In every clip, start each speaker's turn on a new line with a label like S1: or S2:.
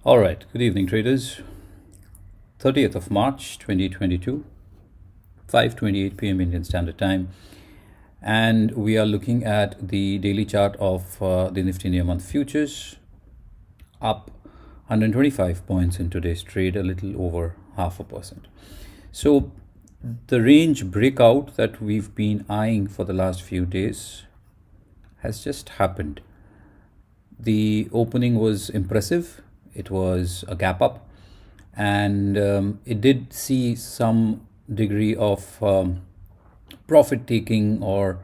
S1: All right, good evening, traders. 30th of March 2022, 5:28 p.m. Indian Standard Time. And we are looking at the daily chart of the Nifty near month futures, up 125 points in today's trade, a little over 0.5%. So the range breakout that we've been eyeing for the last few days has just happened. The opening was impressive. It was a gap up, and it did see some degree of profit taking, or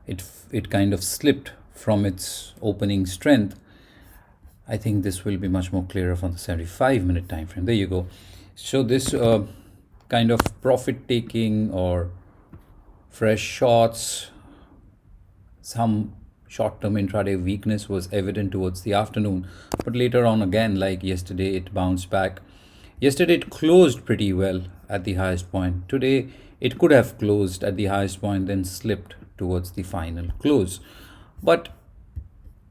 S1: it kind of slipped from its opening strength. I think this will be much more clearer from the 75-minute time frame. There you go. So this kind of profit taking or fresh shorts, some short-term intraday weakness was evident towards the afternoon, but later on again, like yesterday, it bounced back. Yesterday it closed pretty well at the highest point. Today it could have closed at the highest point, then slipped towards the final close. But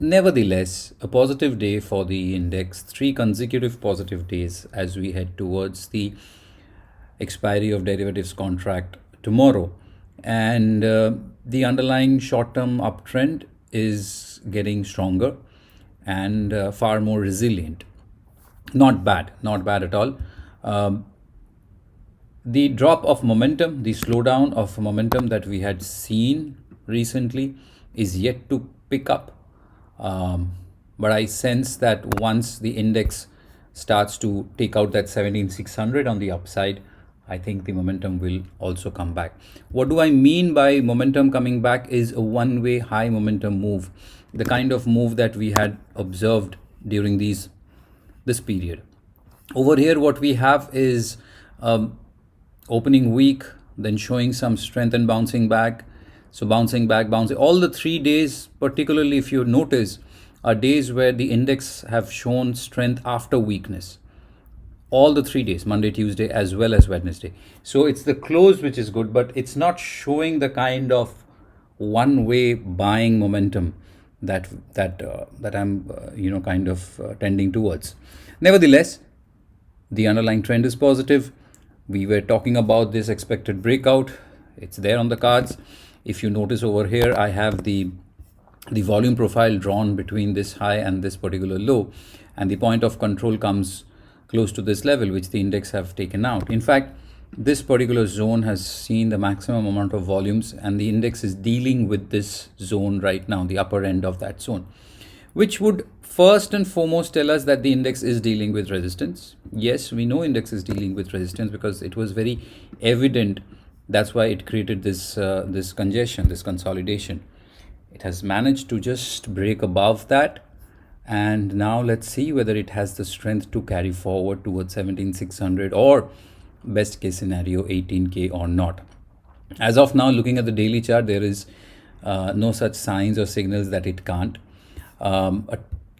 S1: nevertheless, a positive day for the index, 3 consecutive positive days as we head towards the expiry of derivatives contract tomorrow. And the underlying short-term uptrend is getting stronger and far more resilient. Not bad at all. The drop of momentum, the slowdown of momentum that we had seen recently is yet to pick up. But I sense that once the index starts to take out that 17,600 on the upside, I think the momentum will also come back. What do I mean by momentum coming back is a one-way high momentum move, the kind of move that we had observed during this period. Over here, what we have is opening weak, then showing some strength and bouncing back. So bouncing. All the 3 days, particularly if you notice, are days where the index have shown strength after weakness. All the 3 days, Monday, Tuesday, as well as Wednesday. So it's the close which is good, but it's not showing the kind of one-way buying momentum that I'm kind of tending towards. Nevertheless, the underlying trend is positive. We were talking about this expected breakout. It's there on the cards. If you notice over here, I have the volume profile drawn between this high and this particular low, and the point of control comes close to this level, which the index have taken out. In fact, this particular zone has seen the maximum amount of volumes, and the index is dealing with this zone right now, the upper end of that zone, which would first and foremost tell us that the index is dealing with resistance. Yes, we know index is dealing with resistance because it was very evident. That's why it created this congestion, this consolidation. It has managed to just break above that. And now let's see whether it has the strength to carry forward towards 17,600 or best case scenario 18K or not. As of now, looking at the daily chart, there is no such signs or signals that it can't. A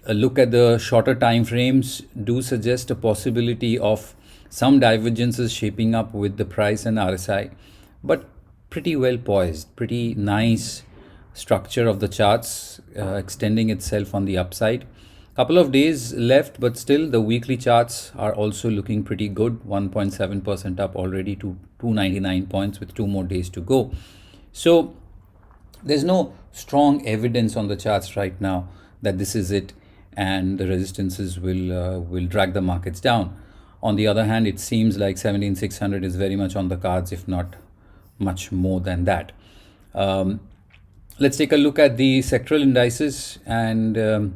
S1: look at the shorter time frames do suggest a possibility of some divergences shaping up with the price and RSI, but pretty well poised, pretty nice structure of the charts extending itself on the upside. Couple of days left, but still the weekly charts are also looking pretty good. 1.7% up already to 299 points with 2 more days to go. So there's no strong evidence on the charts right now that this is it and the resistances will drag the markets down. On the other hand, it seems like 17,600 is very much on the cards, if not much more than that. Let's take a look at the sectoral indices, and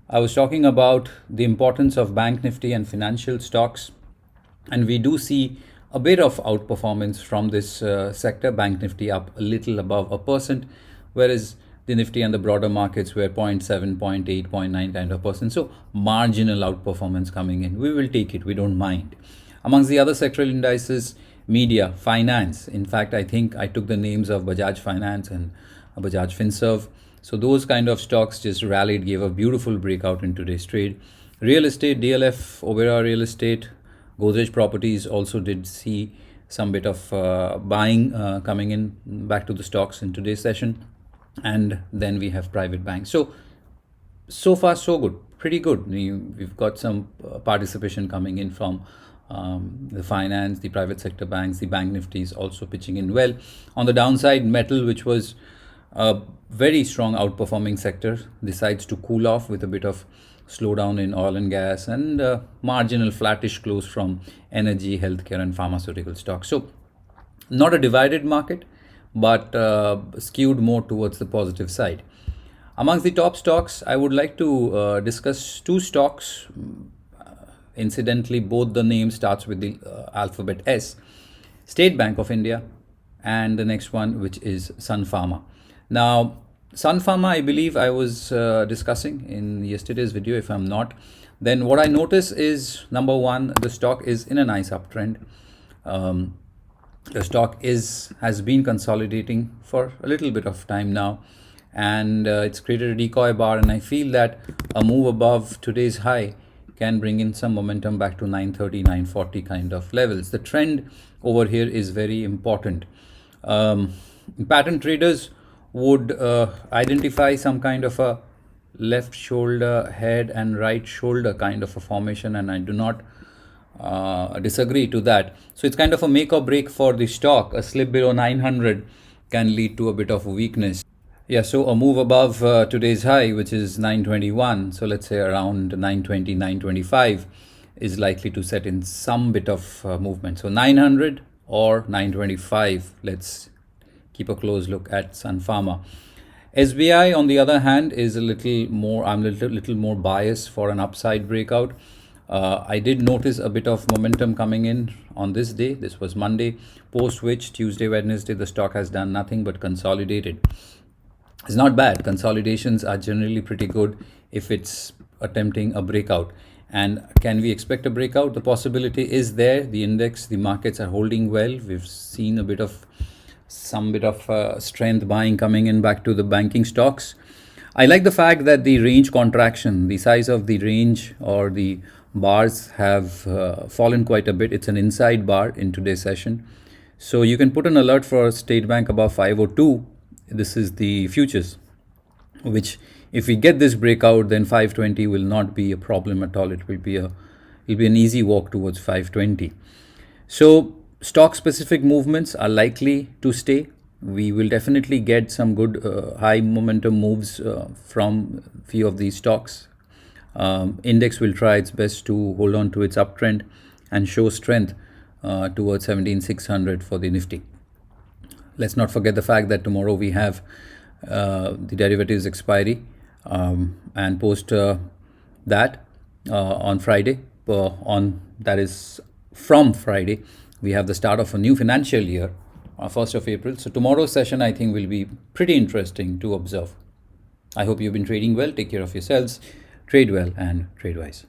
S1: I was talking about the importance of Bank Nifty and financial stocks, and we do see a bit of outperformance from this sector. Bank Nifty up a little above 1%, whereas the Nifty and the broader markets were 0.7, 0.8, 0.9 kind of percent. So marginal outperformance coming in. We will take it. We don't mind. Amongst the other sectoral indices, media, finance. In fact, I think I took the names of Bajaj Finance and Bajaj Finserv. So those kind of stocks just rallied, gave a beautiful breakout in today's trade. Real estate, DLF, Oberoi Real Estate, Godrej Properties also did see some bit of buying coming in back to the stocks in today's session. And then we have private banks. So far so good. pretty good. We've got some participation coming in from the finance, the private sector banks, the bank Nifty is also pitching in well. On the downside, metal, which was a very strong outperforming sector, decides to cool off with a bit of slowdown in oil and gas and marginal flattish close from energy, healthcare, and pharmaceutical stocks. So, not a divided market, but skewed more towards the positive side. Amongst the top stocks, I would like to discuss two stocks. Incidentally, both the name starts with the alphabet S. State Bank of India, and the next one, which is Sun Pharma. Now, Sun Pharma, I believe I was discussing in yesterday's video. If I'm not, then what I notice is, number one, the stock is in a nice uptrend. The stock has been consolidating for a little bit of time now, and it's created a decoy bar, and I feel that a move above today's high can bring in some momentum back to 930, 940 kind of levels. The trend over here is very important. Pattern traders would identify some kind of a left shoulder, head, and right shoulder kind of a formation, and I do not disagree to that. So it's kind of a make or break for the stock. A slip below 900 can lead to a bit of weakness. Yeah, so a move above today's high, which is 921, so let's say around 920, 925, is likely to set in some bit of movement. So 900 or 925, let's keep a close look at Sun Pharma. SBI, on the other hand, is a little more, I'm a little more biased for an upside breakout. I did notice a bit of momentum coming in on this day. This was Monday, post which Tuesday, Wednesday, the stock has done nothing but consolidated. It's not bad. Consolidations are generally pretty good if it's attempting a breakout. And can we expect a breakout? The possibility is there. The index, the markets are holding well. We've seen some bit of strength buying coming in back to the banking stocks. I like the fact that the range contraction, the size of the range or the bars have fallen quite a bit. It's an inside bar in today's session. So you can put an alert for State Bank above 502. This is the futures, which if we get this breakout, then 520 will not be a problem at all. It will be an easy walk towards 520. So stock specific movements are likely to stay. We will definitely get some good high momentum moves from few of these stocks. Index will try its best to hold on to its uptrend and show strength towards 17,600 for the Nifty. Let's not forget the fact that tomorrow we have the derivatives expiry, and post that on Friday, that is from Friday, we have the start of a new financial year, 1st of April. So tomorrow's session, I think, will be pretty interesting to observe. I hope you've been trading well. Take care of yourselves, trade well, and trade wise.